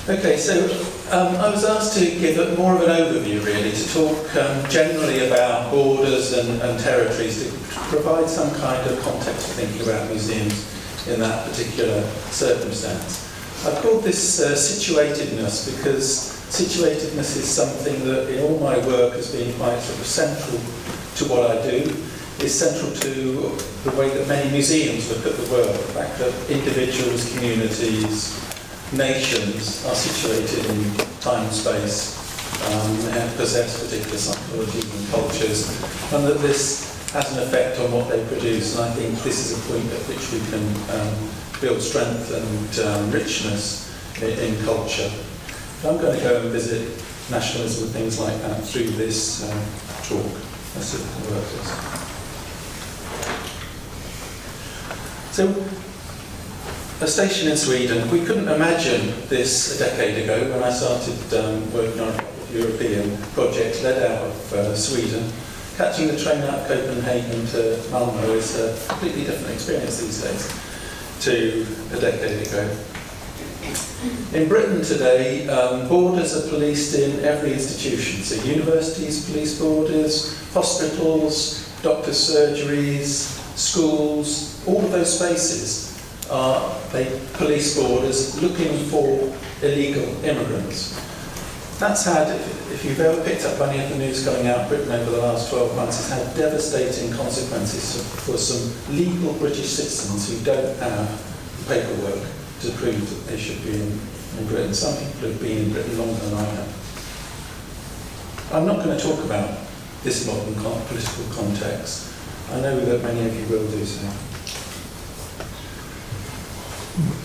Okay, so I was asked to give more of an overview, really, to talk generally about borders and territories, to provide some kind of context for thinking about museums in that particular circumstance. I've called this situatedness because situatedness is something that in all my work has been quite sort of central to what I do. Is central to the way that many museums look at the world, the fact that individuals, communities, nations are situated in time and space and possess particular psychologies and cultures, and that this has an effect on what they produce. And I think this is a point at which we can build strength and richness in culture. I'm going to go and visit nationalism and things like that through this talk. Let's see if it can work this. So, a station in Sweden. We couldn't imagine this a decade ago when I started working on a European project led out of Sweden. Catching the train out of Copenhagen to Malmö is a completely different experience these days to a decade ago. In Britain today, borders are policed in every institution. So universities police borders, hospitals, doctors' surgeries, schools, all of those spaces they police borders looking for illegal immigrants. That's had, if you've ever picked up any of the news coming out of Britain over the last 12 months, it's had devastating consequences for some legal British citizens who don't have paperwork to prove that they should be in Britain. Some people have been in Britain longer than I have. I'm not going to talk about this modern political context. I know that many of you will do so.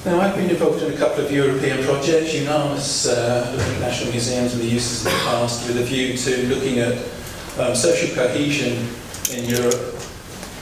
Now, I've been involved in a couple of European projects, UNAMIS, looking at national museums and the uses of the past, with a view to looking at social cohesion in Europe.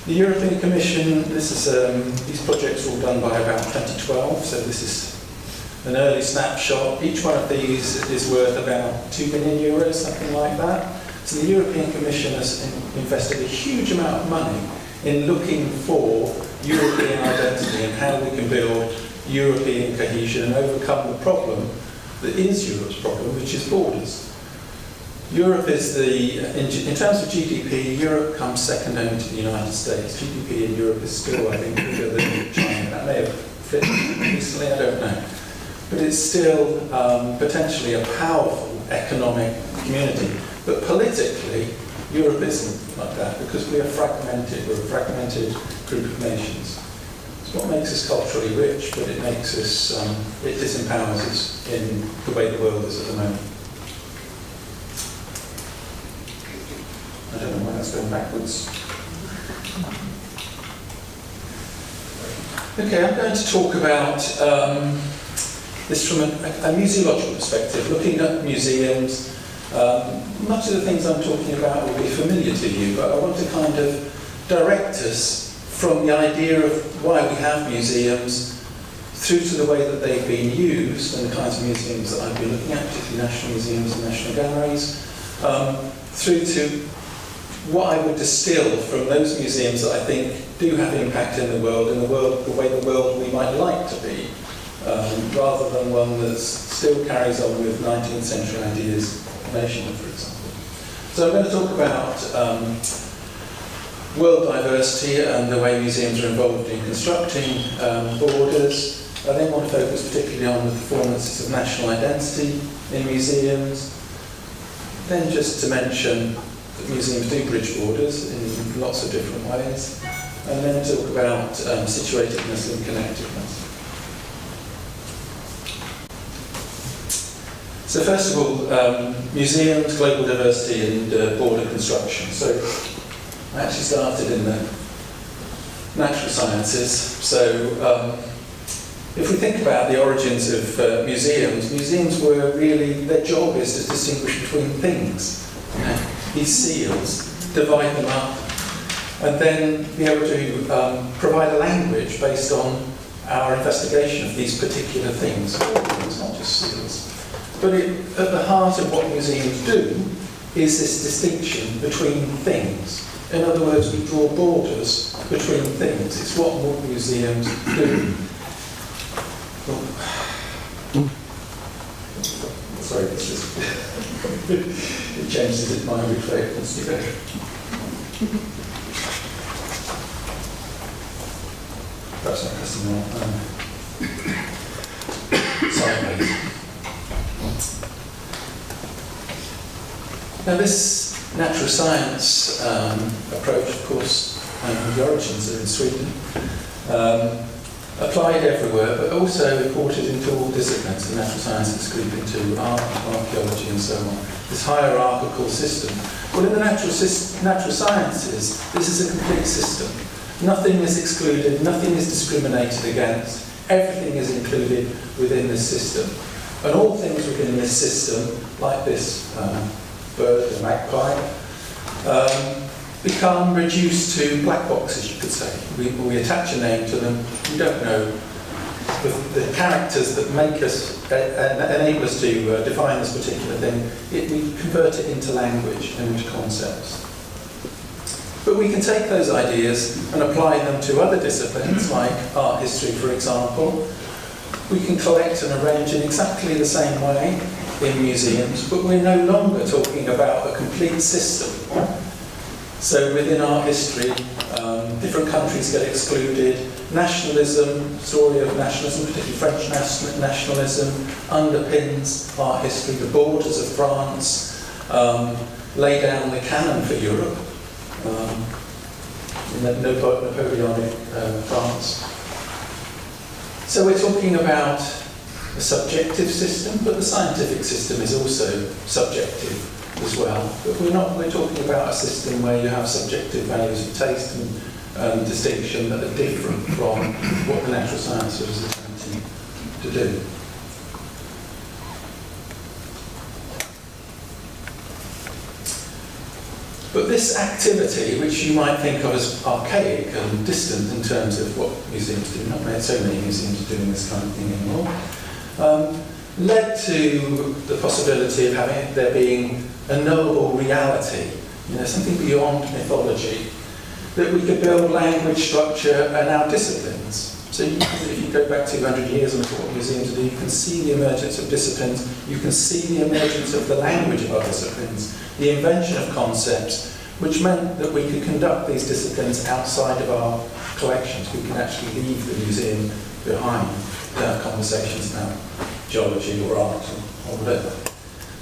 The European Commission, these projects were all done by about 2012, so this is an early snapshot. Each one of these is worth about 2 million euros, something like that. So the European Commission has invested a huge amount of money in looking for European identity and how we can build European cohesion and overcome the problem that is Europe's problem, which is borders. Europe is in terms of GDP, Europe comes second only to the United States. GDP in Europe is still, I think, bigger than China. That may have flipped recently, I don't know. But it's still potentially a powerful economic community. But politically, Europe isn't like that because we are fragmented. We're a fragmented group of nations. It's what makes us culturally rich, but it makes us, it disempowers us in the way the world is at the moment. I don't know why that's going backwards. Okay, I'm going to talk about this from a museological perspective, looking at museums. Much of the things I'm talking about will be familiar to you, but I want to kind of direct us from the idea of why we have museums through to the way that they've been used and the kinds of museums that I've been looking at, particularly national museums and national galleries, through to what I would distill from those museums that I think do have impact in the world, the way the world we might like to be, rather than one that still carries on with 19th century ideas, nationhood, for example. So I'm going to talk about world diversity and the way museums are involved in constructing borders. I then want to focus particularly on the performances of national identity in museums. Then just to mention that museums do bridge borders in lots of different ways. And then talk about situatedness and connectedness. So first of all, museums, global diversity and border construction. So I actually started in the natural sciences. So if we think about the origins of museums were really, their job is to distinguish between things. You know, these seals, divide them up, and then be able to provide a language based on our investigation of these particular things. It's not just seals. But at the heart of what museums do is this distinction between things. In other words, we draw borders between things. It's what museums do. changes its mind which way it wants to go. Perhaps not pressing more sideways. Now this natural science approach, of course, the origins are in Sweden, applied everywhere, but also imported into all disciplines. The natural sciences group into art, archaeology, and so on. This hierarchical system. Well, in the natural sciences, this is a complete system. Nothing is excluded, nothing is discriminated against. Everything is included within this system. And all things within this system, like this bird, the magpie, become reduced to black boxes, you could say. We attach a name to them. We don't know the characters that make us, enable us to define this particular thing. We convert it into language and into concepts. But we can take those ideas and apply them to other disciplines, like art history, for example. We can collect and arrange in exactly the same way in museums, but we're no longer talking about a complete system. So within art history, different countries get excluded. Nationalism, story of nationalism, particularly French nationalism, underpins art history. The borders of France lay down the canon for Europe. In the Napoleonic France. So we're talking about a subjective system, but the scientific system is also subjective as well. But we're talking about a system where you have subjective values of taste and distinction that are different from what the natural sciences is attempting to do. But this activity, which you might think of as archaic and distant in terms of what museums do, not so many museums are doing this kind of thing anymore, led to the possibility of there being a knowable reality, something beyond mythology, that we could build language, structure, and our disciplines. So if you go back 200 years and look at what museums do, you can see the emergence of disciplines, you can see the emergence of the language of our disciplines, the invention of concepts, which meant that we could conduct these disciplines outside of our collections. We can actually leave the museum behind to have conversations about geology or art or whatever.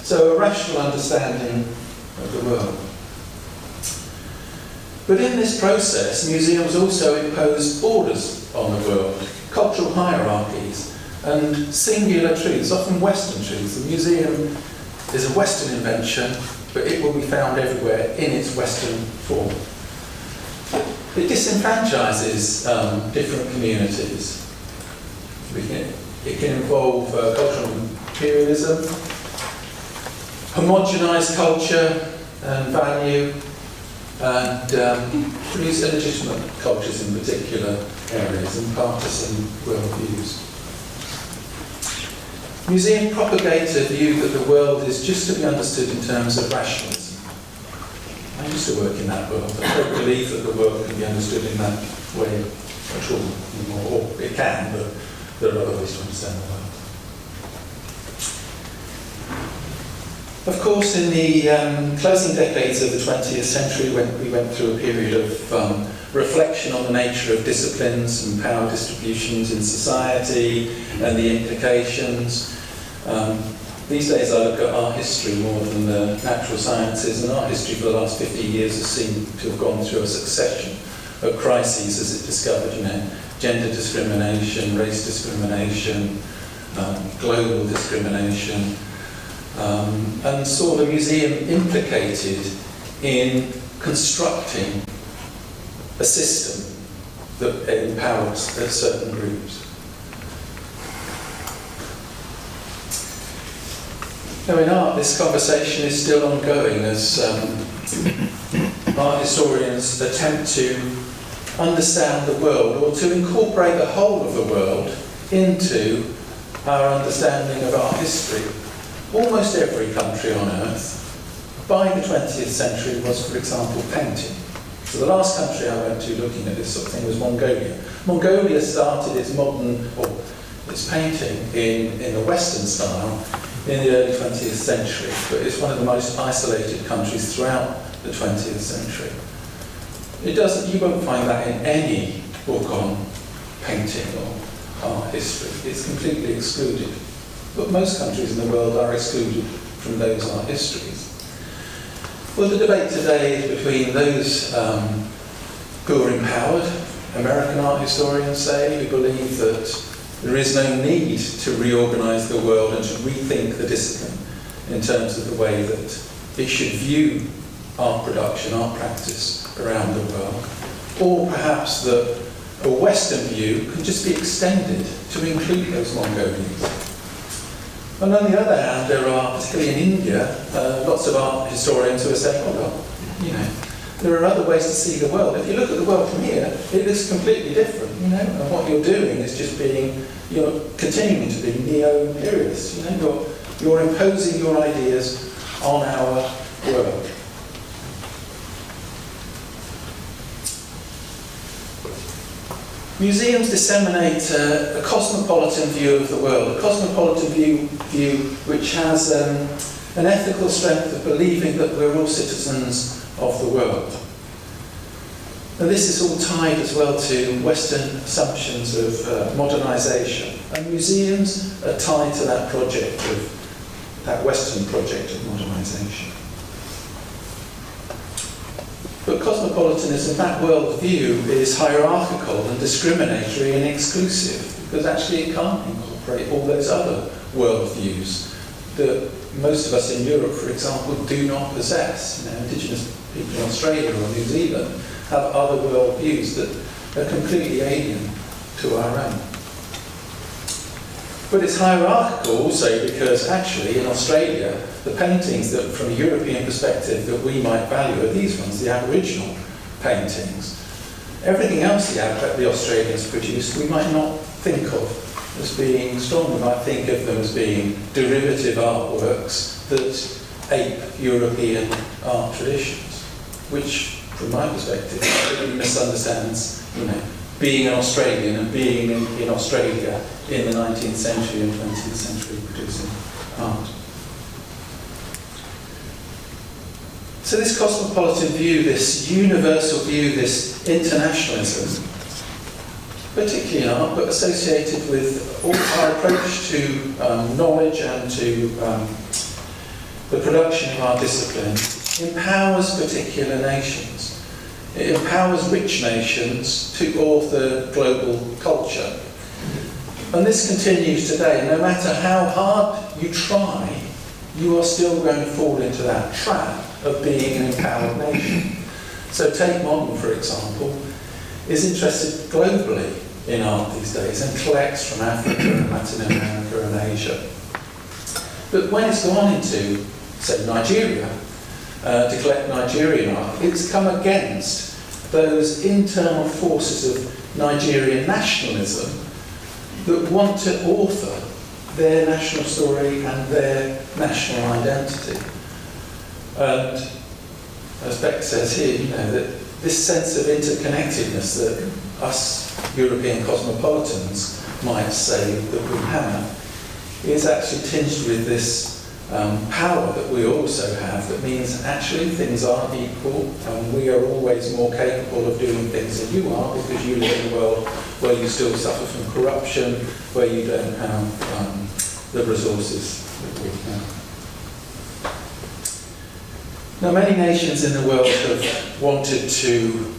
So a rational understanding of the world. But in this process, museums also impose borders on the world, cultural hierarchies, and singular truths, often Western truths. The museum is a Western invention, but it will be found everywhere in its Western form. It disenfranchises different communities. It can involve cultural imperialism, homogenised culture and value, and produce illegitimate cultures in particular areas and partisan worldviews. Museums propagate a view that the world is just to be understood in terms of rationalism. I used to work in that world. I don't believe that the world can be understood in that way at all anymore. Or it can, but there are other ways to understand the world. Of course, in the closing decades of the 20th century, when we went through a period of reflection on the nature of disciplines and power distributions in society and the implications. These days I look at art history more than the natural sciences, and art history for the last 50 years has seemed to have gone through a succession of crises as it discovered, gender discrimination, race discrimination, global discrimination, and saw the museum implicated in constructing a system that empowers certain groups. Now in art, this conversation is still ongoing as art historians attempt to understand the world, or to incorporate the whole of the world into our understanding of art history. Almost every country on earth, by the 20th century, was, for example, painting. So the last country I went to looking at this sort of thing was Mongolia. Mongolia started its painting in the Western style in the early 20th century, but it's one of the most isolated countries throughout the 20th century. You won't find that in any book on painting or art history. It's completely excluded. But most countries in the world are excluded from those art histories. Well, the debate today is between those who are empowered, American art historians say, who believe that there is no need to reorganise the world and to rethink the discipline in terms of the way that it should view art production, art practice around the world. Or perhaps that a Western view can just be extended to include those Mongolians. And on the other hand, there are, particularly in India, lots of art historians who are saying, oh well, you know, there are other ways to see the world. If you look at the world from here, it looks completely different, you know, and what you're doing is just you're continuing to be neo-imperialist, you know, you're imposing your ideas on our world. Museums disseminate a cosmopolitan view of the world, a cosmopolitan view which has an ethical strength of believing that we're all citizens of the world. And this is all tied as well to Western assumptions of modernisation. And museums are tied to that project that Western project of modernisation. But cosmopolitanism, that worldview, is hierarchical and discriminatory and exclusive, because actually it can't incorporate all those other worldviews that most of us in Europe, for example, do not possess. You know, indigenous people in Australia or New Zealand have other worldviews that are completely alien to our own. But it's hierarchical also because actually in Australia, the paintings that from a European perspective that we might value are these ones, the Aboriginal paintings. Everything else the Australians produced we might not think of as being strong. We might think of them as being derivative artworks that ape European art traditions, which from my perspective really misunderstands, you know, being an Australian and being in Australia in the 19th century and 20th century producing art. So this cosmopolitan view, this universal view, this internationalism, particularly in art, but associated with all our approach to knowledge and to the production of our discipline, empowers particular nations. It empowers rich nations to author global culture. And this continues today. No matter how hard you try, you are still going to fall into that trap of being an empowered nation. So Tate Modern, for example, is interested globally in art these days and collects from Africa and Latin America and Asia. But when it's gone into, say, Nigeria, to collect Nigerian art, it's come against those internal forces of Nigerian nationalism that want to author their national story and their national identity. And as Beck says here, you know, that this sense of interconnectedness that us European cosmopolitans might say that we have is actually tinged with this power that we also have, that means actually things aren't equal and we are always more capable of doing things than you are, because you live in a world where you still suffer from corruption, where you don't have the resources that we have. Now, many nations in the world have wanted to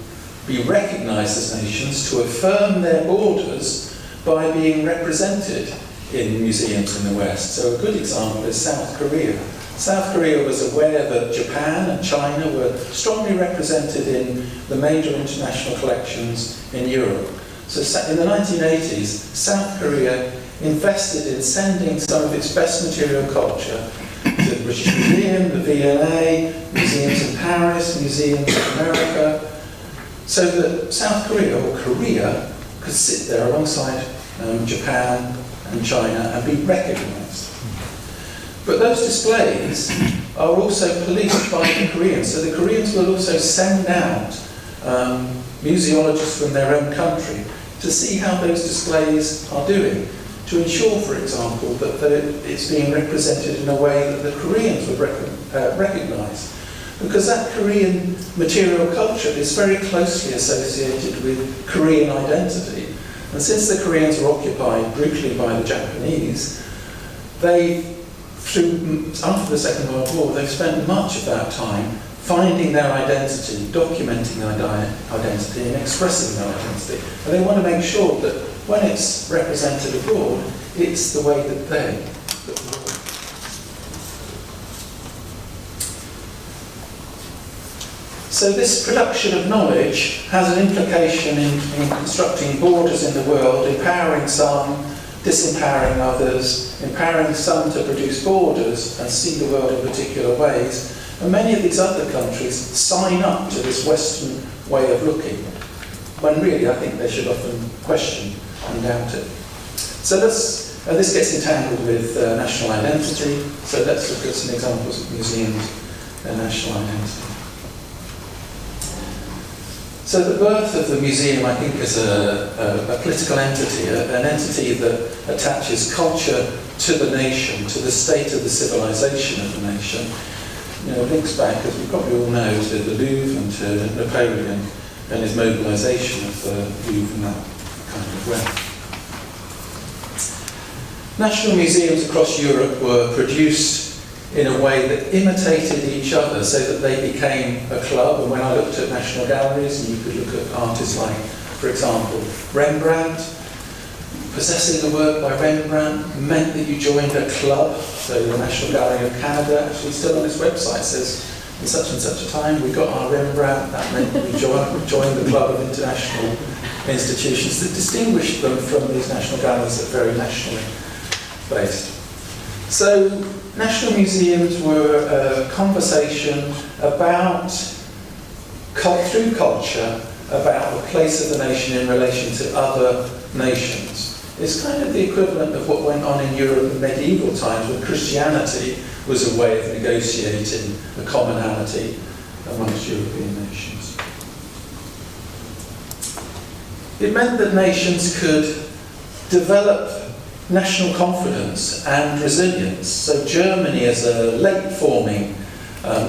be recognised as nations, to affirm their borders by being represented in museums in the West. So a good example is South Korea. South Korea was aware that Japan and China were strongly represented in the major international collections in Europe. So in the 1980s, South Korea invested in sending some of its best material culture to the British Museum, the V&A, museums in Paris, museums in America, so that South Korea, or Korea, could sit there alongside Japan and China and be recognised. But those displays are also policed by the Koreans, so the Koreans will also send out museologists from their own country to see how those displays are doing, to ensure, for example, that it's being represented in a way that the Koreans would recognise. Because that Korean material culture is very closely associated with Korean identity. And since the Koreans were occupied brutally by the Japanese, after the Second World War, they've spent much of that time finding their identity, documenting their identity and expressing their identity. And they want to make sure that when it's represented abroad, it's the way that they. So this production of knowledge has an implication in constructing borders in the world, empowering some, disempowering others, empowering some to produce borders and see the world in particular ways. And many of these other countries sign up to this Western way of looking, when really I think they should often question and doubt it. So this gets entangled with national identity, so let's look at some examples of museums and national identity. So the birth of the museum, I think, is a political entity, an entity that attaches culture to the nation, to the state of the civilization of the nation. You know, links back, as we probably all know, to the Louvre and to Napoleon and his mobilisation of the Louvre in that kind of way. National museums across Europe were produced in a way that imitated each other so that they became a club. And when I looked at national galleries, and you could look at artists like, for example, Rembrandt, possessing a work by Rembrandt meant that you joined a club. So the National Gallery of Canada, actually still on its website, says in such and such a time we got our Rembrandt. That meant we joined the club of international institutions that distinguished them from these national galleries that are very nationally based. So national museums were a conversation about, through culture, about the place of the nation in relation to other nations. It's kind of the equivalent of what went on in Europe in medieval times, when Christianity was a way of negotiating a commonality amongst European nations. It meant that nations could develop national confidence and resilience. So Germany as a late-forming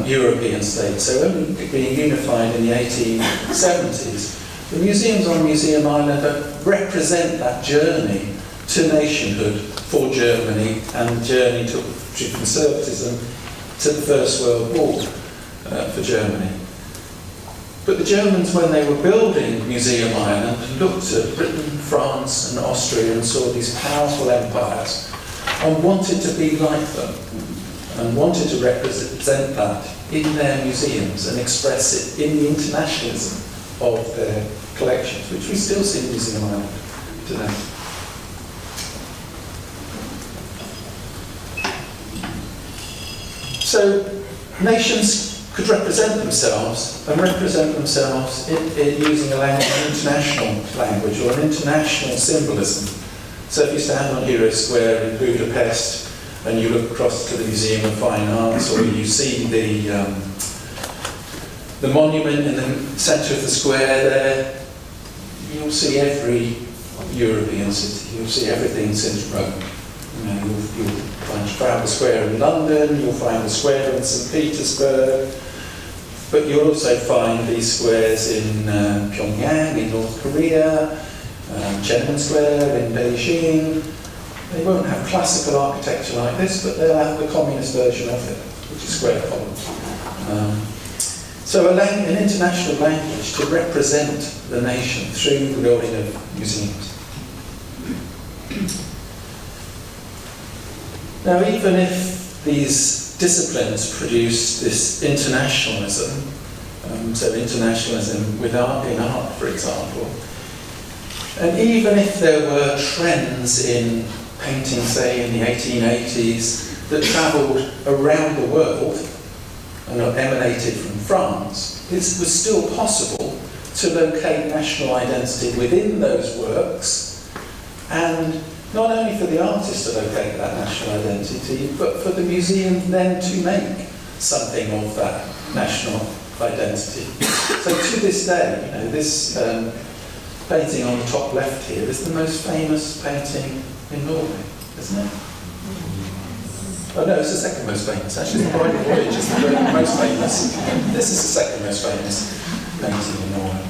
European state, so only being unified in the 1870s, the museums on Museum Island represent that journey to nationhood for Germany and the journey to conservatism to the First World War for Germany. But the Germans, when they were building Museum Island, looked at Britain, France and Austria and saw these powerful empires and wanted to be like them and wanted to represent that in their museums and express it in the internationalism of their collections, which we still see in Museum Island today. So nations could represent themselves in using an international language or an international symbolism. So if you stand on Hero Square in Budapest and you look across to the Museum of Fine Arts, or you see the monument in the centre of the square there, you'll see every European city. You'll see everything since Rome. You know, you'll find Trafalgar Square in London, you'll find the square in St. Petersburg, but you'll also find these squares in Pyongyang, in North Korea, Tiananmen Square in Beijing. They won't have classical architecture like this, but they'll have the communist version of it, which is square columns. So an international language to represent the nation through the building of museums. Now, even if these disciplines produce this internationalism, so internationalism in art, for example, and even if there were trends in painting, say, in the 1880s that travelled around the world and emanated from France, it was still possible to locate national identity within those works, and not only for the artist to locate that national identity, but for the museum then to make something of that national identity. So to this day, you know, this painting on the top left here is the most famous painting in Norway, isn't it? Oh no, it's the second most famous. Actually, the Bridal Voyage is the most famous. This is the second most famous painting in Norway.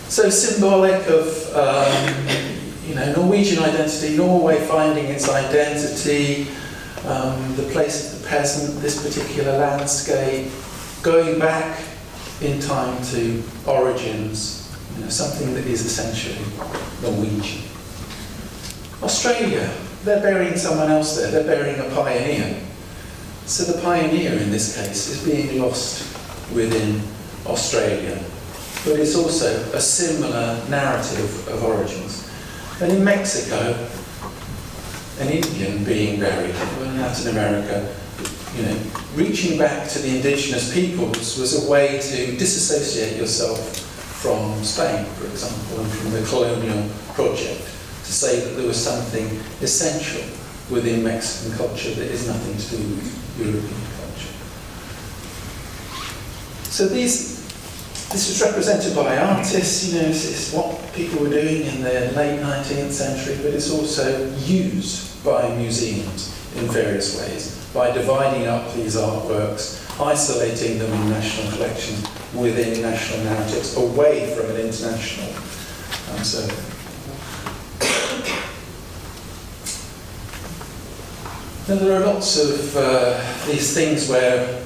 So symbolic of Norwegian identity, Norway finding its identity, the place of the peasant, this particular landscape, going back in time to origins, something that is essentially Norwegian. Australia, they're burying someone else there, they're burying a pioneer. So the pioneer in this case is being lost within Australia, but it's also a similar narrative of origins. And in Mexico, an Indian being buried, well, in Latin America, reaching back to the indigenous peoples was a way to disassociate yourself from Spain, for example, and from the colonial project, to say that there was something essential within Mexican culture that is nothing to do with European culture. So this was represented by artists, this is what people were doing in the late 19th century, but it's also used by museums in various ways, by dividing up these artworks, isolating them in national collections within national narratives, away from an international survey. Now there are lots of these things where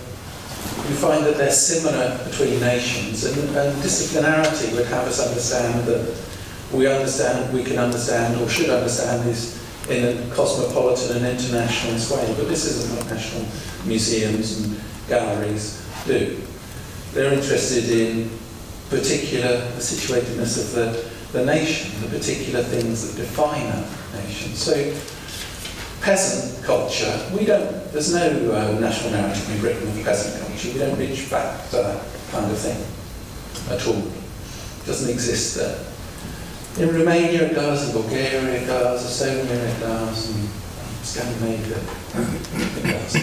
you find that they're similar between nations, and disciplinarity would have us understand that we can understand or should understand these in a cosmopolitan and internationalist way, but this isn't what national museums and galleries do. They're interested in the situatedness of the nation, the particular things that define that nation. So peasant culture, there's no national narrative in Britain of peasant culture. We don't reach back to that kind of thing at all. It doesn't exist there. In Romania it does, in Bulgaria it does, Estonia it does, and Scandinavia it does.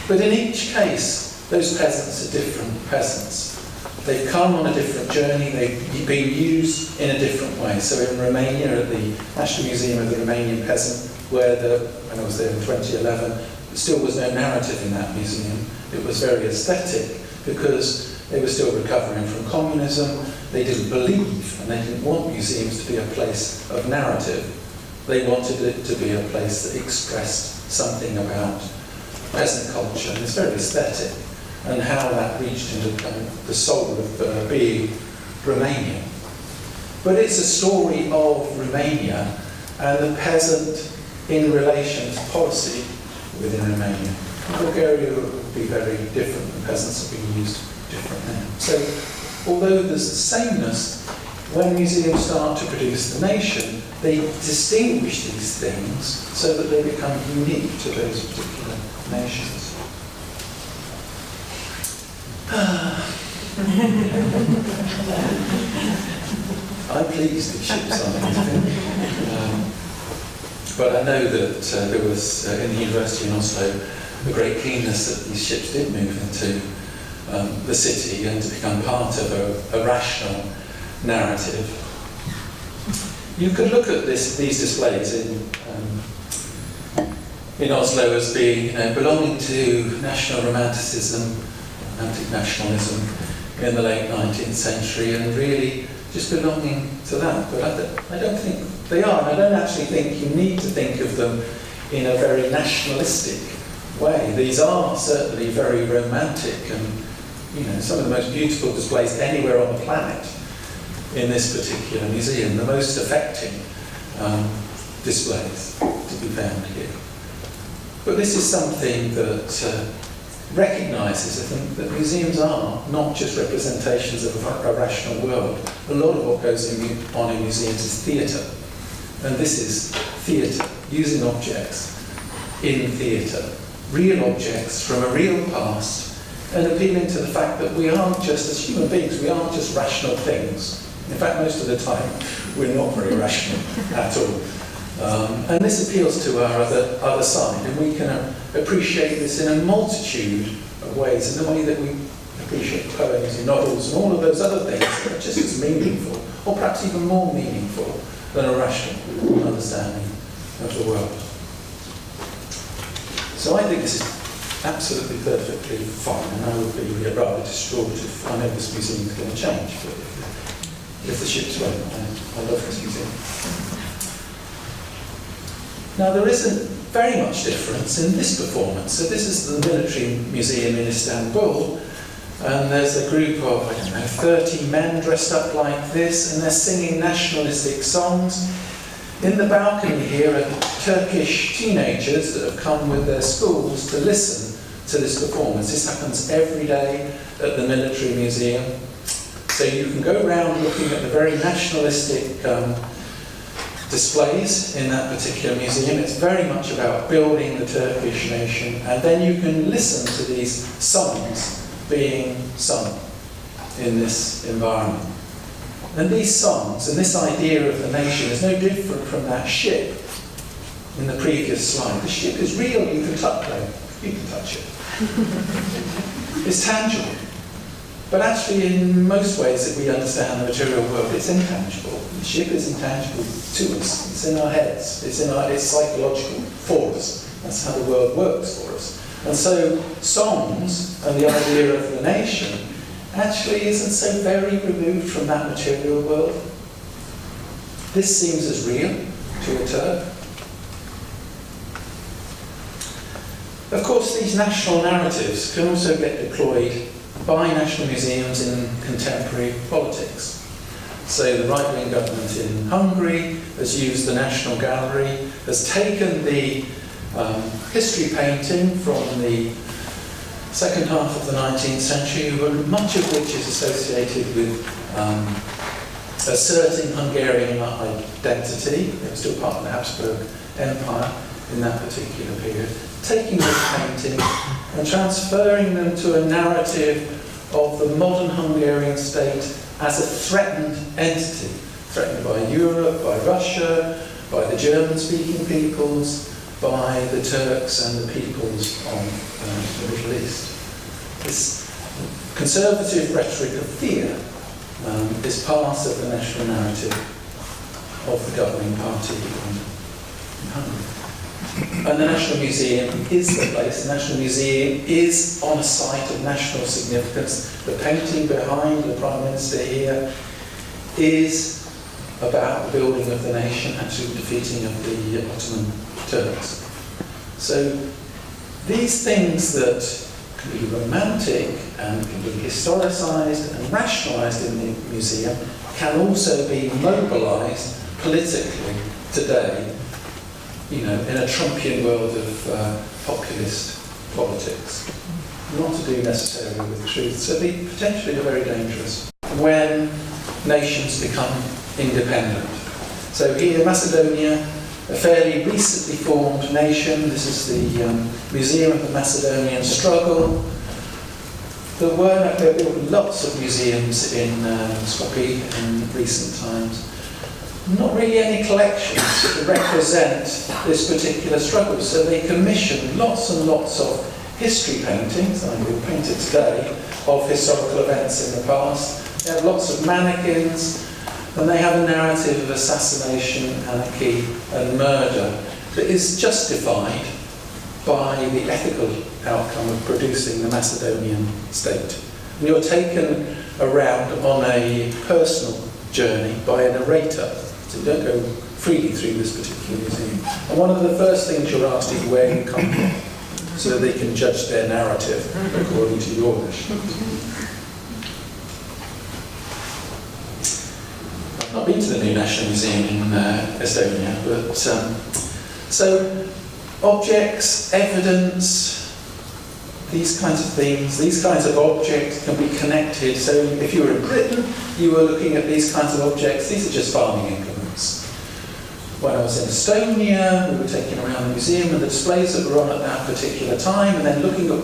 But in each case, those peasants are different peasants. They've come on a different journey, they've been used in a different way. So in Romania, at the National Museum of the Romanian Peasant, when I was there in 2011, there still was no narrative in that museum. It was very aesthetic because they were still recovering from communism. They didn't believe and they didn't want museums to be a place of narrative. They wanted it to be a place that expressed something about peasant culture, and it's very aesthetic, and how that reached into the soul of being Romania. But it's a story of Romania and the peasant in relation to policy within Romania. In Bulgaria would be very different, the peasants are being used differently. So, although there's the sameness, when museums start to produce the nation, they distinguish these things so that they become unique to those particular nations. I'm pleased that ships are moving. But I know that there was, in the university in Oslo, a great keenness that these ships did move into the city and to become part of a rational narrative. You could look at these displays in Oslo as being belonging to national romanticism, romantic nationalism in the late 19th century, and really just belonging to that. But I don't think they are. I don't actually think you need to think of them in a very nationalistic way. These are certainly very romantic and some of the most beautiful displays anywhere on the planet in this particular museum, the most affecting displays to be found here. But this is something that recognises, I think, that museums are not just representations of a rational world. A lot of what goes on in museums is theatre. And this is theatre, using objects in theatre. Real objects from a real past, and appealing to the fact that we aren't just, as human beings, we aren't just rational things. In fact, most of the time, we're not very rational at all. And this appeals to our other side, and we can appreciate this in a multitude of ways, in the way that we appreciate poems and novels and all of those other things that are just as meaningful, or perhaps even more meaningful than a rational understanding of the world. So I think this is absolutely perfectly fine, and I would be rather distraught if I know this museum is going to change, but if the ship's won't, I love this museum. Now there isn't very much difference in this performance. So this is the military museum in Istanbul, and there's a group of, 30 men dressed up like this, and they're singing nationalistic songs. In the balcony here are Turkish teenagers that have come with their schools to listen to this performance. This happens every day at the military museum. So you can go around looking at the very nationalistic displays in that particular museum. It's very much about building the Turkish nation, and then you can listen to these songs being sung in this environment. And these songs and this idea of the nation is no different from that ship in the previous slide. The ship is real, you can touch it. It's tangible. But actually, in most ways that we understand the material world, it's intangible. The ship is intangible to us. It's in our heads. It's psychological for us. That's how the world works for us. And so, songs and the idea of the nation actually isn't so very removed from that material world. This seems as real to a Turk. Of course, these national narratives can also get deployed by national museums in contemporary politics. So the right-wing government in Hungary has used the National Gallery, has taken the history painting from the second half of the 19th century, much of which is associated with asserting Hungarian identity. They were still part of the Habsburg Empire in that particular period. Taking those paintings and transferring them to a narrative of the modern Hungarian state as a threatened entity, threatened by Europe, by Russia, by the German-speaking peoples, by the Turks and the peoples of the Middle East. This conservative rhetoric of fear is part of the national narrative of the governing party in Hungary. And the National Museum is the place. The National Museum is on a site of national significance. The painting behind the Prime Minister here is about the building of the nation, actually defeating of the Ottoman Turks. So these things that can be romantic and can be historicised and rationalised in the museum can also be mobilised politically today, in a Trumpian world of populist politics. Not to do necessarily with truth, so they potentially are very dangerous when nations become independent. So here, Macedonia, a fairly recently formed nation. This is the Museum of the Macedonian Struggle. There were lots of museums in Skopje in recent times. Not really any collections to represent this particular struggle, so they commissioned lots and lots of history paintings, and we've painted today, of historical events in the past. They have lots of mannequins, and they have a narrative of assassination, anarchy, and murder that is justified by the ethical outcome of producing the Macedonian state. And you're taken around on a personal journey by a narrator, so you don't go freely through this particular museum. And one of the first things you're asked is where you come from, so that they can judge their narrative according to your wish. I've not been to the new National Museum in Estonia, but so objects, evidence, these kinds of things, these kinds of objects can be connected. So if you were in Britain, you were looking at these kinds of objects. These are just farming implements. When I was in Estonia, we were taking around the museum and the displays that were on at that particular time, and then looking at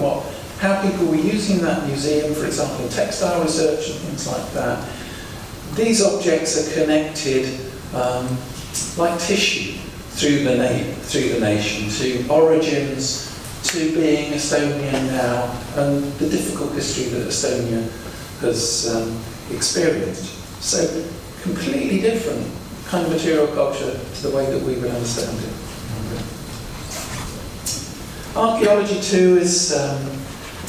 how people were using that museum, for example, in textile research and things like that. These objects are connected like tissue through the nation to origins, to being Estonian now and the difficult history that Estonia has experienced. So completely different kind of material culture to the way that we would understand it. Archaeology too is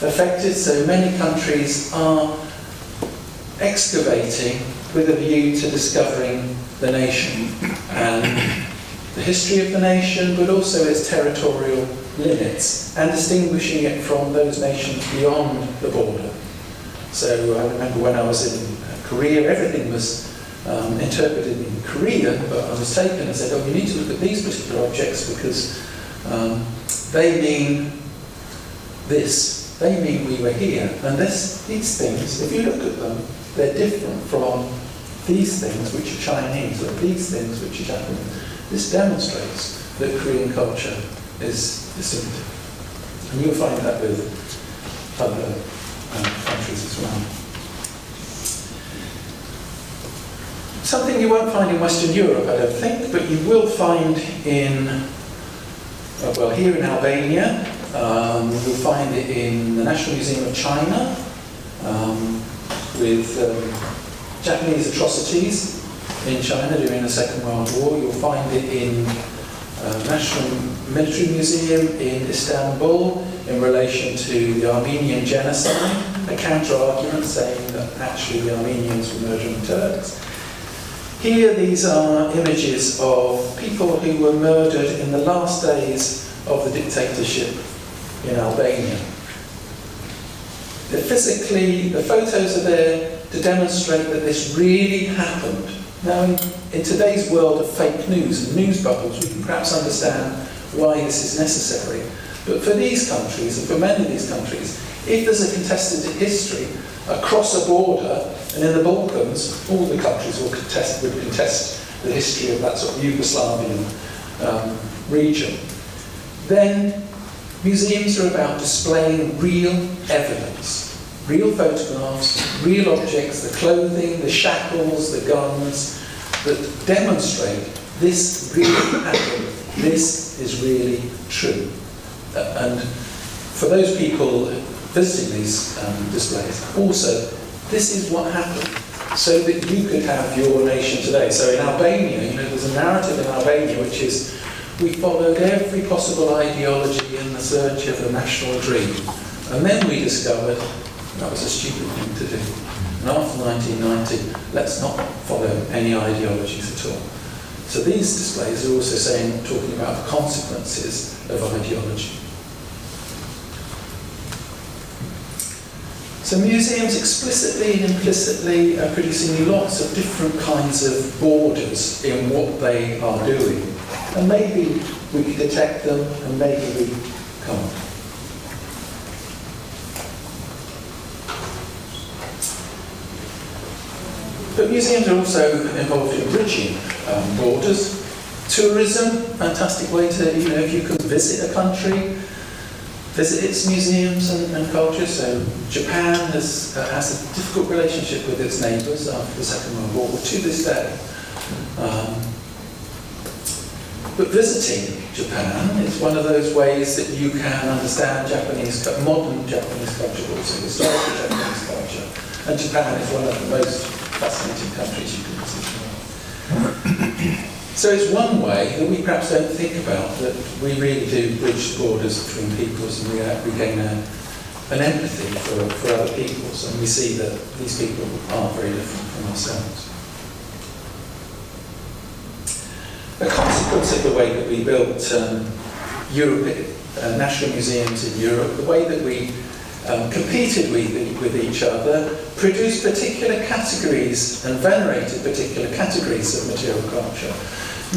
affected, so many countries are excavating with a view to discovering the nation and the history of the nation, but also its territorial limits, and distinguishing it from those nations beyond the border. So I remember when I was in Korea, everything was interpreted in Korean, but I was taken and said, oh, you need to look at these particular objects because they mean this. They mean we were here. And these things, if you look at them, they're different from these things which are Chinese or these things which are Japanese. This demonstrates that Korean culture is distinctive. And you'll find that with other countries as well. Something you won't find in Western Europe, I don't think, but you will find in, well, here in Albania. You'll find it in the National Museum of China with Japanese atrocities in China during the Second World War. You'll find it in National Military Museum in Istanbul in relation to the Armenian genocide, a counter-argument saying that actually the Armenians were murdering Turks. Here these are images of people who were murdered in the last days of the dictatorship in Albania. Physically, the photos are there to demonstrate that this really happened. Now, in today's world of fake news and news bubbles, we can perhaps understand why this is necessary. But for these countries, and for many of these countries, if there's a contested history across a border, and in the Balkans, all the countries would contest the history of that sort of Yugoslavian region, then museums are about displaying real evidence, real photographs, real objects, the clothing, the shackles, the guns, that demonstrate this really happened, this is really true. And for those people visiting these displays, also, this is what happened, so that you could have your nation today. So in Albania, there's a narrative in Albania which is, we followed every possible ideology in the search of a national dream. And then we discovered that was a stupid thing to do. And after 1990, let's not follow any ideologies at all. So these displays are also talking about the consequences of ideology. So museums explicitly and implicitly are producing lots of different kinds of borders in what they are doing. And maybe we can detect them, and maybe we can't. But museums are also involved in bridging borders. Tourism, fantastic way to, if you can visit a country, visit its museums and culture. So Japan has a difficult relationship with its neighbours after the Second World War, to this day. But visiting Japan is one of those ways that you can understand modern Japanese culture, but also historical Japanese culture. And Japan is one of the most fascinating countries you can visit. So it's one way that we perhaps don't think about, that we really do bridge the borders between peoples, and we gain an empathy for other peoples, and we see that these people are very different from ourselves. A consequence of the way that we built national museums in Europe, the way that we competed with each other, produced particular categories and venerated particular categories of material culture,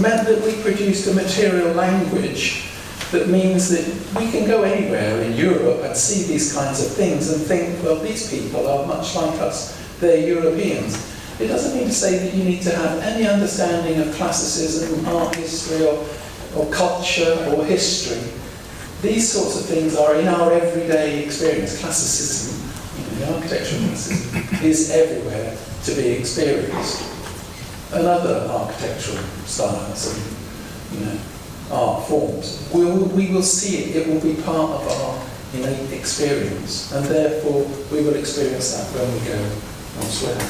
meant that we produced a material language that means that we can go anywhere in Europe and see these kinds of things and think, well, these people are much like us, they're Europeans. It doesn't mean to say that you need to have any understanding of classicism, art history, or culture, or history. These sorts of things are in our everyday experience. Classicism, the architectural classicism, is everywhere to be experienced. And other architectural styles, and art forms. We will see it, it will be part of our innate experience, and therefore we will experience that when we go elsewhere.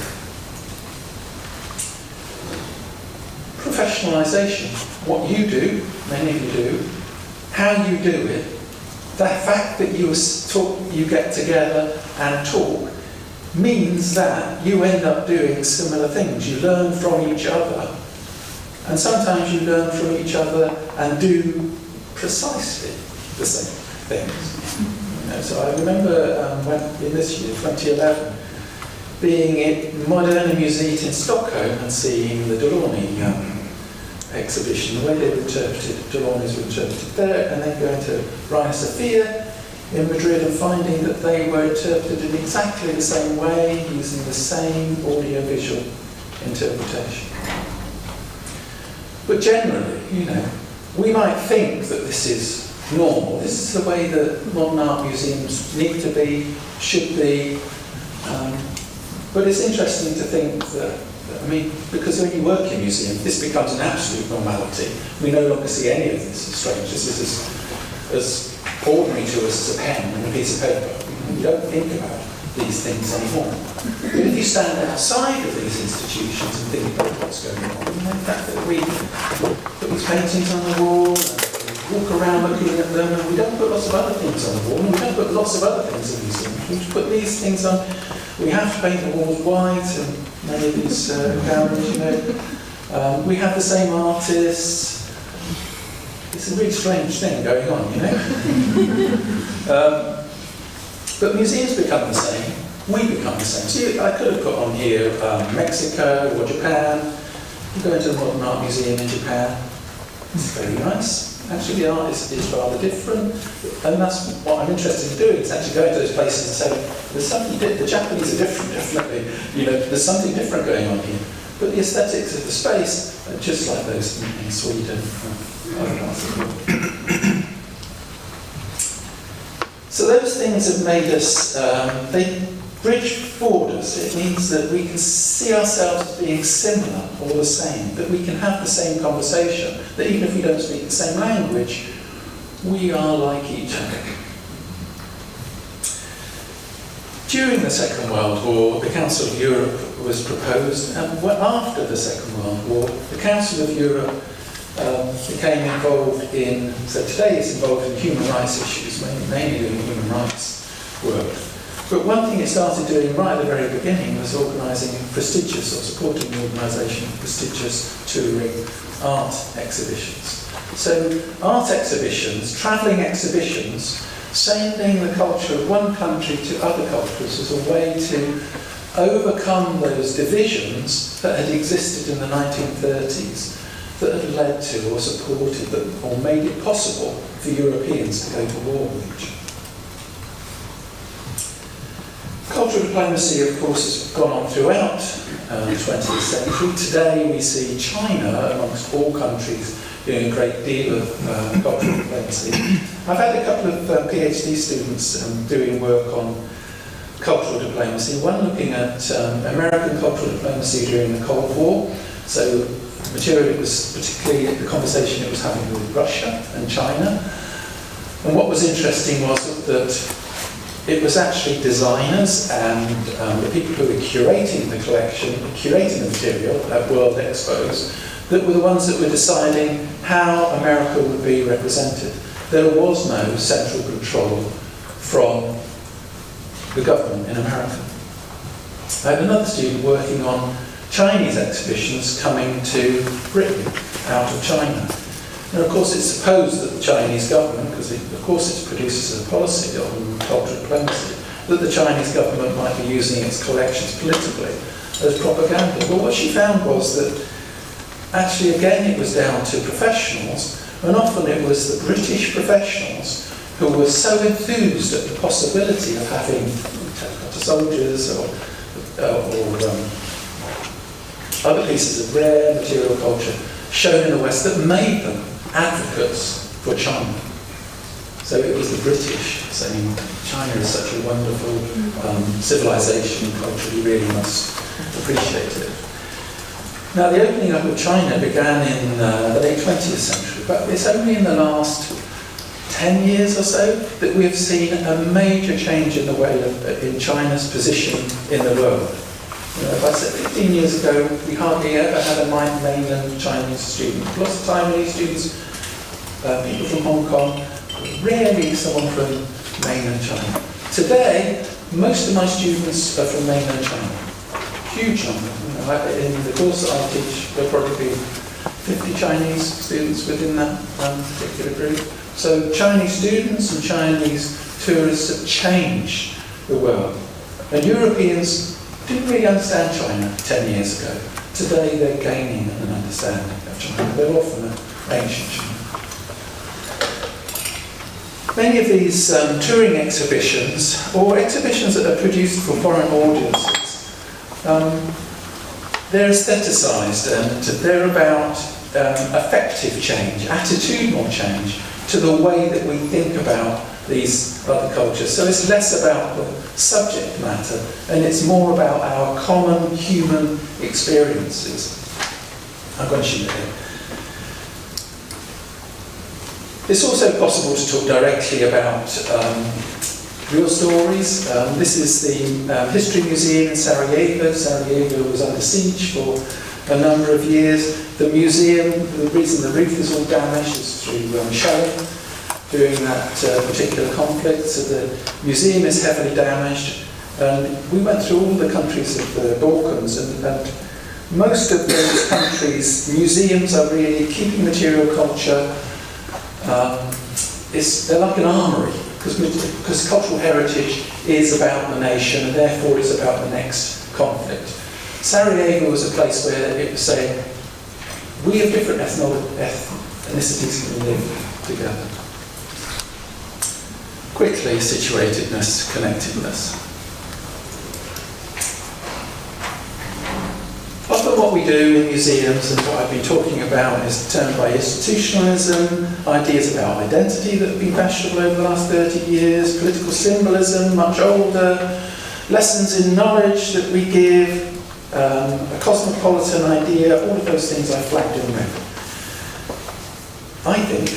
Professionalisation, what you do, many of you do, how you do it, that fact that you get together and talk means that you end up doing similar things. You learn from each other, and sometimes you learn from each other and do precisely the same things. So I remember when, in this year, 2011, being at Moderna Museet in Stockholm and seeing the Delaunay exhibition, the way they were interpreted, Delaunay's were interpreted there, and then going to Reina Sofia in Madrid and finding that they were interpreted in exactly the same way, using the same audio-visual interpretation. But generally, we might think that this is normal. This is the way that modern art museums need to be, should be. But it's interesting to think that, because when you work in museums, this becomes an absolute normality. We no longer see any of this as strange. This is as ordinary to us as a pen and a piece of paper. We don't think about these things anymore. But if you stand outside of these institutions and think about what's going on, the fact that we put these paintings on the wall, and we walk around looking at them, and we don't put lots of other things on the wall, and we don't put lots of other things in museums. We just put these things on. We have to paint the walls white, and many of these galleries, we have the same artists. It's a really strange thing going on, But museums become the same. We become the same. See, I could have put on here Mexico or Japan. You go into a modern art museum in Japan. It's very nice. Actually, the art is rather different, and that's what I'm interested in doing, is actually going to those places and saying, there's something the Japanese are different, definitely. There's something different going on here. But the aesthetics of the space are just like those in Sweden and other parts of the world. So those things have made us, they bridge borders. It means that we can see ourselves as being similar or the same, that we can have the same conversation, that even if we don't speak the same language, we are like each other. During the Second World War, the Council of Europe was proposed, and after the Second World War, the Council of Europe became involved in, so today it's involved in human rights issues, mainly doing human rights work. But one thing it started doing right at the very beginning was organising prestigious, or supporting the organisation of prestigious touring art exhibitions. So art exhibitions, travelling exhibitions, sending the culture of one country to other cultures as a way to overcome those divisions that had existed in the 1930s, that had led to or supported or made it possible for Europeans to go to war with each other. Cultural diplomacy, of course, has gone on throughout the 20th century. Today we see China, amongst all countries, doing a great deal of cultural diplomacy. I've had a couple of PhD students doing work on cultural diplomacy, one looking at American cultural diplomacy during the Cold War. So material it was particularly the conversation it was having with Russia and China. And what was interesting was that it was actually designers and the people who were curating the collection, curating the material at World Expos, that were the ones that were deciding how America would be represented. There was no central control from the government in America. I had another student working on Chinese exhibitions coming to Britain out of China. And of course it's supposed that the Chinese government, because of course it produces a policy on cultural diplomacy, that the Chinese government might be using its collections politically as propaganda. But what she found was that actually again it was down to professionals, and often it was the British professionals who were so enthused at the possibility of having terracotta soldiers or other pieces of rare material culture shown in the West that made them advocates for China. So it was the British saying China is such a wonderful civilization and culture, you really must appreciate it. Now, the opening up of China began in the late 20th century, but it's only in the last 10 years or so that we have seen a major change in the way in China's position in the world. You know, if I said 15 years ago, we hardly ever had a mainland Chinese student. Lots of Taiwanese students, people from Hong Kong, rarely someone from mainland China. Today, most of my students are from mainland China. Huge number. You know, in the course that I teach, there'll probably be 50 Chinese students within that particular group. So Chinese students and Chinese tourists have changed the world. And Europeans didn't really understand China 10 years ago. Today they're gaining an understanding of China. They're often ancient China. Many of these touring exhibitions, or exhibitions that are produced for foreign audiences, they're aestheticised and they're about affective change, attitudinal change to the way that we think about these other cultures. So it's less about the subject matter and it's more about our common human experiences. I'm going to shoot it here. It's also possible to talk directly about real stories. This is the History Museum in Sarajevo. Sarajevo was under siege for a number of years. The museum, the reason the roof is all damaged is through shelling during that particular conflict. So the museum is heavily damaged. And we went through all the countries of the Balkans, and most of those countries' museums are really keeping material culture. They're like an armoury, because cultural heritage is about the nation and therefore is about the next conflict. Sarajevo was a place where it was saying, we have different ethnicities can live together. Quickly, situatedness, connectedness. Often what we do in museums and what I've been talking about is termed by institutionalism, ideas about identity that have been fashionable over the last 30 years, political symbolism, much older, lessons in knowledge that we give, a cosmopolitan idea, all of those things I flagged in red. I think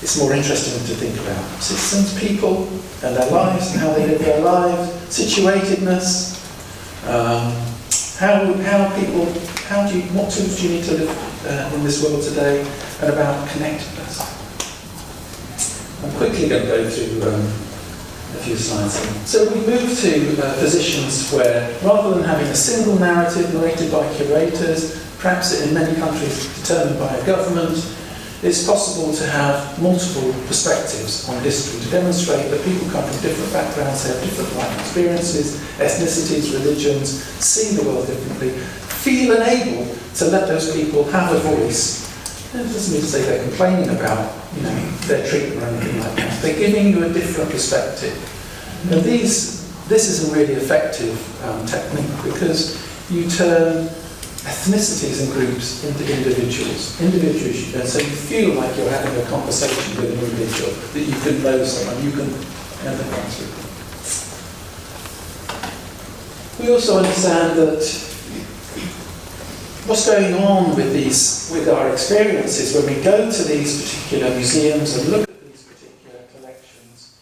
it's more interesting to think about citizens, people, and their lives and how they live their lives, situatedness, what tools do you need to live in this world today, and about connectedness. I'm quickly going to go through a few slides here. So we move to positions where, rather than having a single narrative narrated by curators, perhaps in many countries determined by a government, it's possible to have multiple perspectives on history to demonstrate that people come from different backgrounds, they have different life experiences, ethnicities, religions, see the world differently, feel enabled to let those people have a voice. It doesn't mean to say they're complaining about, their treatment or anything like that. They're giving you a different perspective. And this is a really effective technique because you turn ethnicities and groups into individuals, and so you feel like you're having a conversation with an individual, that you can know someone, you can empathise with them. We also understand that what's going on with our experiences when we go to these particular museums and look at these particular collections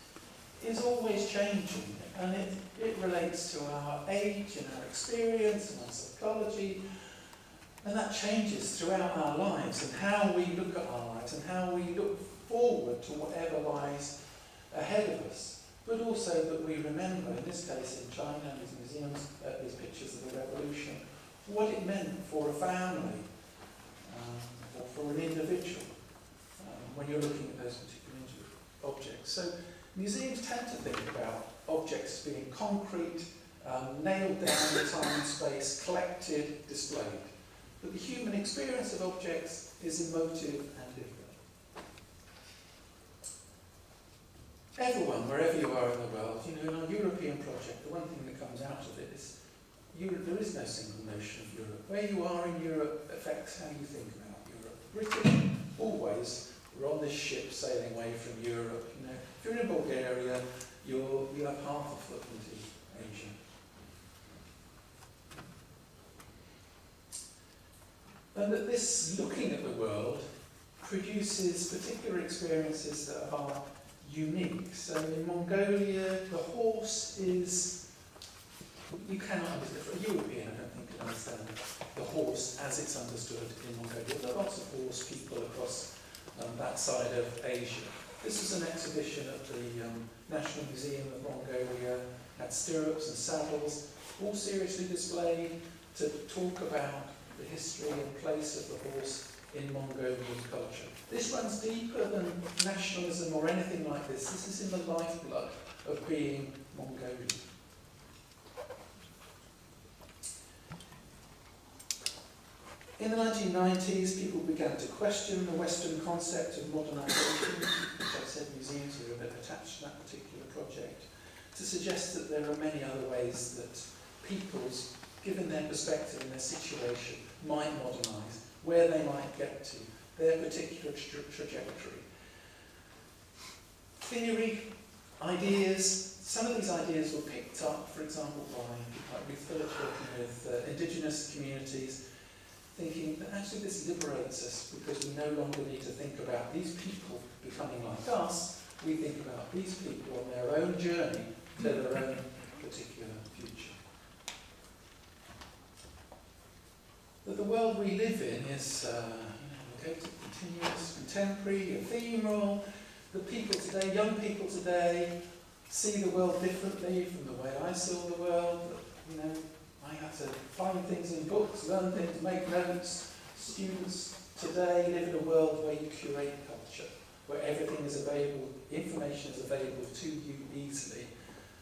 is always changing, and it relates to our age and our experience and our psychology. And that changes throughout our lives and how we look at our lives and how we look forward to whatever lies ahead of us. But also that we remember, in this case in China and these museums, these pictures of the revolution, what it meant for a family or for an individual when you're looking at those particular objects. So museums tend to think about objects as being concrete, nailed down in time and space, collected, displayed. But the human experience of objects is emotive and different. Everyone, wherever you are in the world, in our European project, the one thing that comes out of it is there is no single notion of Europe. Where you are in Europe affects how you think about Europe. British, always, we're on this ship sailing away from Europe. If you're in Bulgaria, you have half a foot into Asia. And that this looking at the world produces particular experiences that are unique. So in Mongolia, the horse is, you cannot understand, for a European I don't think can understand the horse as it's understood in Mongolia. There are lots of horse people across that side of Asia. This was an exhibition at the National Museum of Mongolia, had stirrups and saddles, all seriously displayed to talk about the history and place of the horse in Mongolian culture. This runs deeper than nationalism or anything like this. This is in the lifeblood of being Mongolian. In the 1990s, people began to question the Western concept of modernisation, which I said museums were a bit attached to that particular project, to suggest that there are many other ways that peoples, given their perspective and their situation, might modernise, where they might get to, their particular trajectory. Theory, ideas, some of these ideas were picked up, for example, by people like Ruth Phillips working with indigenous communities, thinking that actually this liberates us because we no longer need to think about these people becoming like us, we think about these people on their own journey to their own particular future. That the world we live in is continuous, contemporary, ephemeral. The people today, young people today, see the world differently from the way I saw the world. That, I have to find things in books, learn things, make notes. Students today live in a world where you curate culture, where everything is available, information is available to you easily,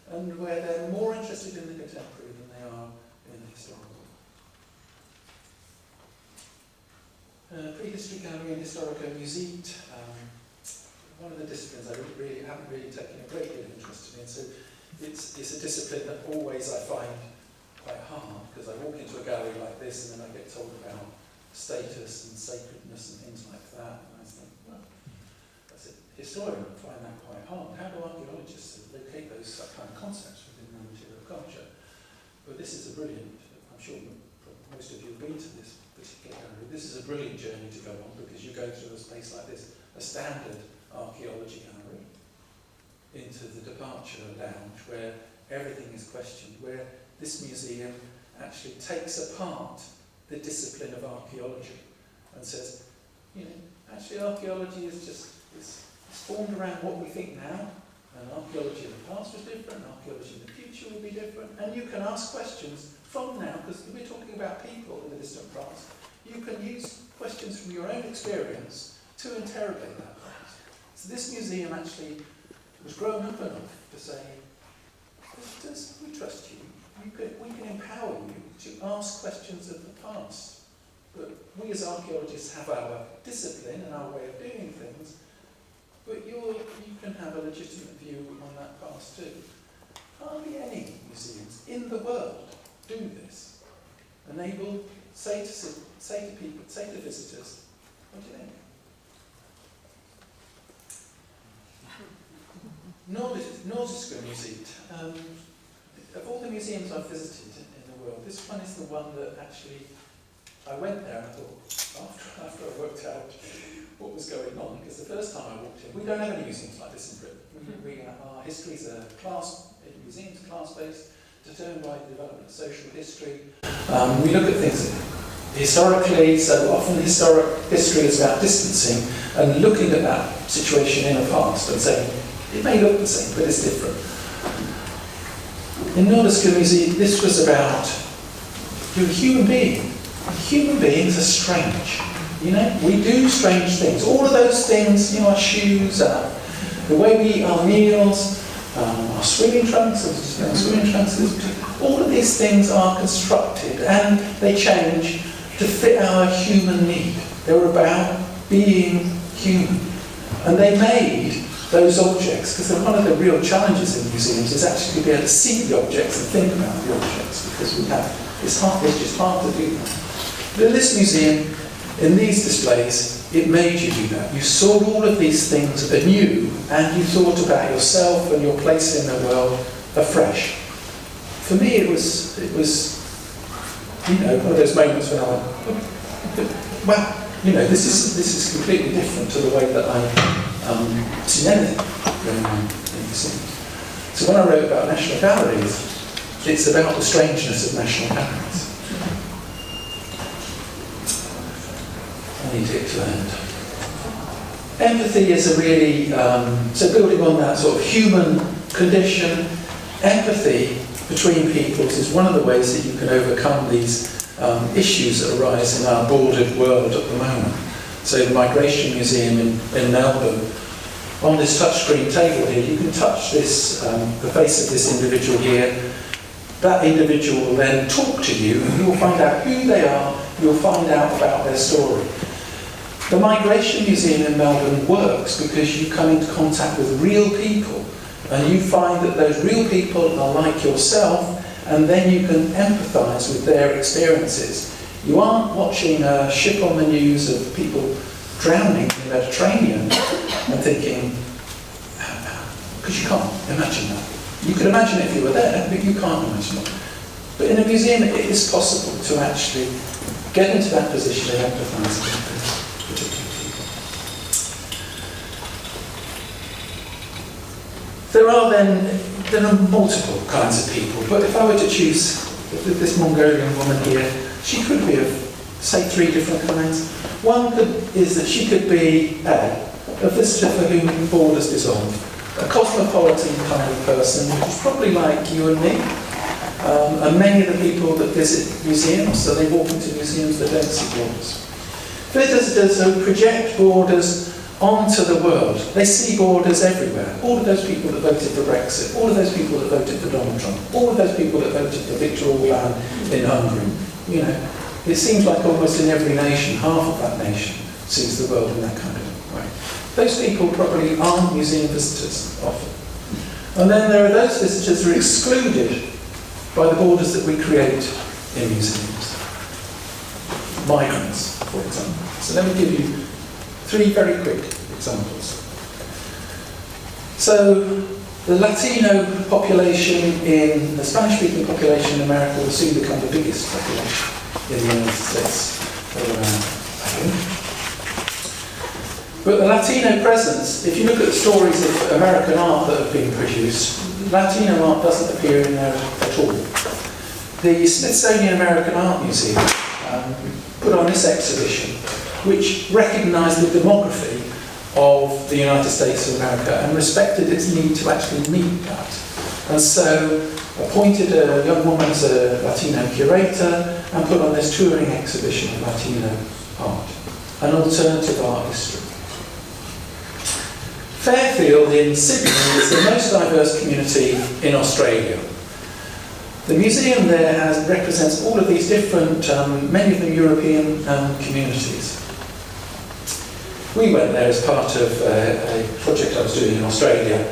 and where they're more interested in the contemporary than they are in the historical. Prehistory gallery and historical musée. One of the disciplines I haven't really taken a great deal of interest in, so it's a discipline that always I find quite hard, because I walk into a gallery like this and then I get told about status and sacredness and things like that, and I think, well, as a historian I find that quite hard. How do archaeologists locate those kind of concepts within the material culture? But this is a brilliant, I'm sure most of you have been to this particular gallery, this is a brilliant journey to go on, because you go through a space like this, a standard archaeology gallery, into the departure lounge where everything is questioned, where this museum actually takes apart the discipline of archaeology and says, actually archaeology is just it's formed around what we think now, and archaeology in the past was different, archaeology in the future will be different, and you can ask questions from now, because we're talking about people in the distant past. You can use questions from your own experience to interrogate that past. So this museum actually was grown up enough to say, visitors, we trust you. We can empower you to ask questions of the past. But we as archaeologists have our discipline and our way of doing things, but you can have a legitimate view on that past too. Hardly any museums in the world do this. Enable, say to people, say to visitors, what do you think? Nordisk Museumsförbundin. Of all the museums I've visited in the world, this one is the one that actually, I went there and I thought, after I worked out what was going on, because the first time I walked in, we don't have any museums like this in Britain. Our histories are museums class-based, determined by the development of social history. We look at things historically, so often historic history is about distancing and looking at that situation in the past and saying, it may look the same, but it's different. In Nordisk Museum, this was about you're a human being. Human beings are strange. We do strange things. All of those things, our shoes, the way we eat our meals, our swimming trunks, all of these things are constructed and they change to fit our human need. They were about being human. And they made those objects, because one of the real challenges in museums is actually to be able to see the objects and think about the objects, because it's just hard to do that. But in this museum, in these displays, it made you do that. You saw all of these things anew, and you thought about yourself and your place in the world afresh. For me, it was one of those moments when I went, Well, this is completely different to the way that I see anything going on in museums. So when I wrote about national galleries, it's about the strangeness of national galleries. I need it to end. Empathy is a really, so building on that sort of human condition, empathy between peoples is one of the ways that you can overcome these issues that arise in our bordered world at the moment. So the Migration Museum in Melbourne, on this touchscreen table here, you can touch this, the face of this individual here. That individual will then talk to you, and you'll find out who they are, you'll find out about their story. The Migration Museum in Melbourne works because you come into contact with real people, and you find that those real people are like yourself, and then you can empathise with their experiences. You aren't watching a ship on the news of people drowning in the Mediterranean and thinking, because you can't imagine that. You could imagine it if you were there, but you can't imagine it. But in a museum it is possible to actually get into that position and empathise with particular people. There are multiple kinds of people, but if I were to choose this Mongolian woman here, she could be of, say, 3 different kinds. One is that she could be a visitor for whom borders dissolve, a cosmopolitan kind of person who's probably like you and me, and many of the people that visit museums, so they walk into museums that don't see borders. Visitors who project borders onto the world. They see borders everywhere. All of those people that voted for Brexit, all of those people that voted for Donald Trump, all of those people that voted for Viktor Orban in Hungary. It seems like almost in every nation, half of that nation sees the world in that kind of way. Those people probably aren't museum visitors often. And then there are those visitors who are excluded by the borders that we create in museums. Migrants, for example. So let me give you 3 very quick examples. So the Latino population in the Spanish-speaking population in America will soon become the biggest population in the United States. But the Latino presence, if you look at the stories of American art that have been produced, Latino art doesn't appear in there at all. The Smithsonian American Art Museum put on this exhibition, which recognised the demography of the United States of America and respected its need to actually meet that. And so appointed a young woman as a Latino curator and put on this touring exhibition of Latino art, an alternative art history. Fairfield in Sydney is the most diverse community in Australia. The museum there represents all of these different, many of them European communities. We went there as part of a project I was doing in Australia,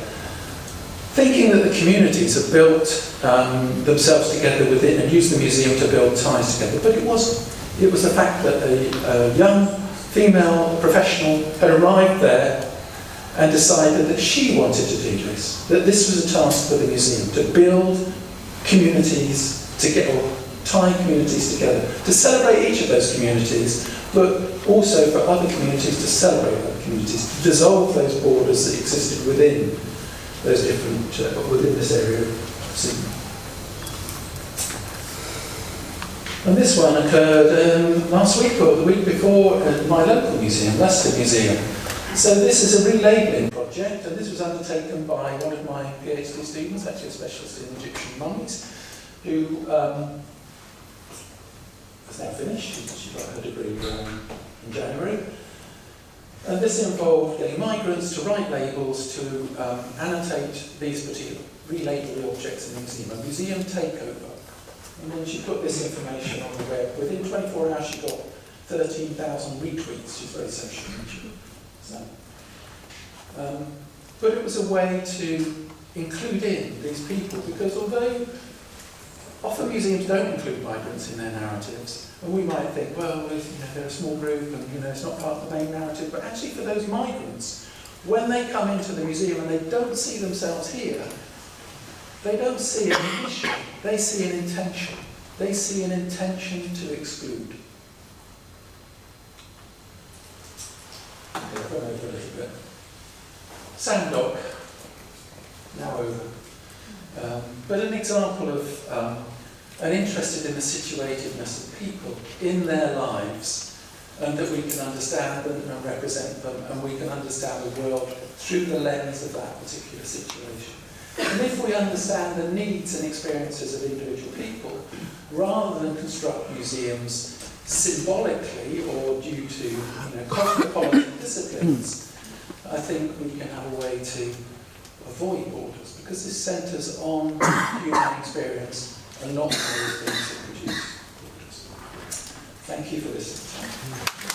thinking that the communities have built themselves together within and used the museum to build ties together, but it wasn't. It was the fact that a young female professional had arrived there and decided that she wanted to do this, that this was a task for the museum, to build communities together, or tie communities together, to celebrate each of those communities, but also for other communities to celebrate other communities, to dissolve those borders that existed within those different, within this area of Sydney. And this one occurred last week or the week before at my local museum, Leicester Museum. So this is a relabelling project, and this was undertaken by one of my PhD students, actually a specialist in Egyptian mummies, who has now finished. She got her degree in January. And this involved getting migrants to write labels to annotate these particular relabel the objects in the museum, a museum takeover. And then she put this information on the web. Within 24 hours she got 13,000 retweets. She's very social media. But it was a way to include in these people, because although often museums don't include migrants in their narratives, and we might think, well, they're a small group and it's not part of the main narrative, but actually for those migrants, when they come into the museum and they don't see themselves here, they don't see an issue, they see an intention. They see an intention to exclude. I've run over a little bit. Sanddock, now over. But an example of an interested in the situatedness of people in their lives, and that we can understand them and represent them, and we can understand the world through the lens of that particular situation. And if we understand the needs and experiences of individual people, rather than construct museums symbolically or due to cosmopolitan disciplines, I think we can have a way to avoid borders, because this centres on human experience and not those things that produce borders. Thank you for listening.